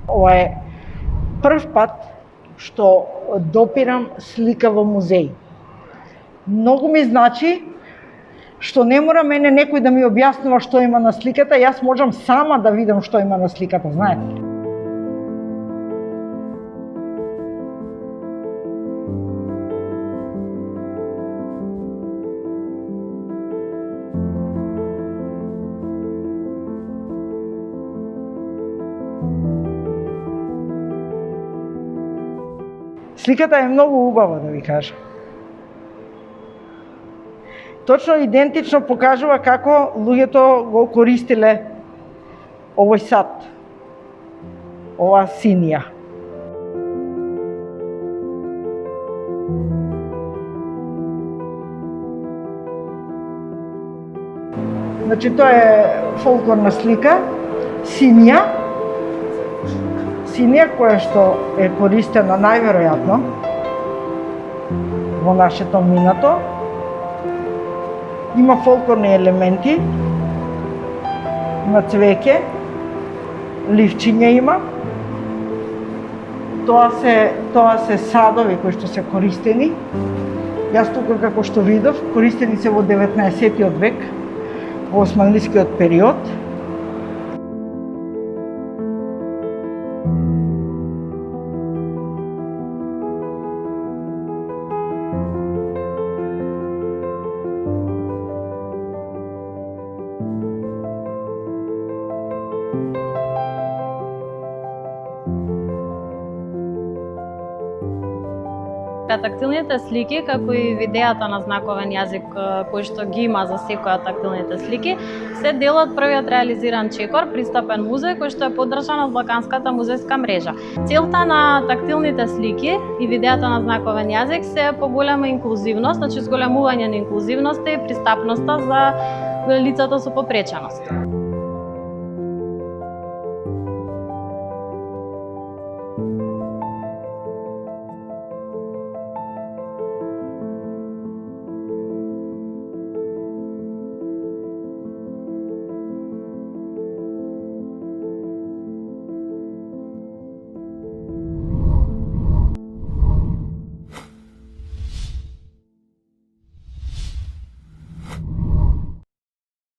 Ова е прв пат што допирам слика во музеј. Многу ми значи што не мора мене некој да ми објаснува што има на сликата, јас можам сама да видам што има на сликата, знаете. Сликата е многу убава, да ви кажам. Точно идентично покажува како луѓето го користиле овој сад, ова синија. Значи, тоа е фолклорна слика, синија, која што е користена најверојатно во нашето минато. Има фолклорни елементи, има цвеќе, ливчиња има. Тоа се садови кои што се користени. Јас тука како што видов, користени се во 19-тиот век, во османлискиот период. Тактилните слики, како и видеата на знаковен јазик кој што ги има за секоја тактилните слики, се дел од првиот реализиран чекор, пристапен музеј кој што е поддржан од Балканската музејска мрежа. Целта на тактилните слики и видеата на знаковен јазик се поголема инклузивност, значи зголемување на инклузивноста и пристапноста за лицата со попреченост.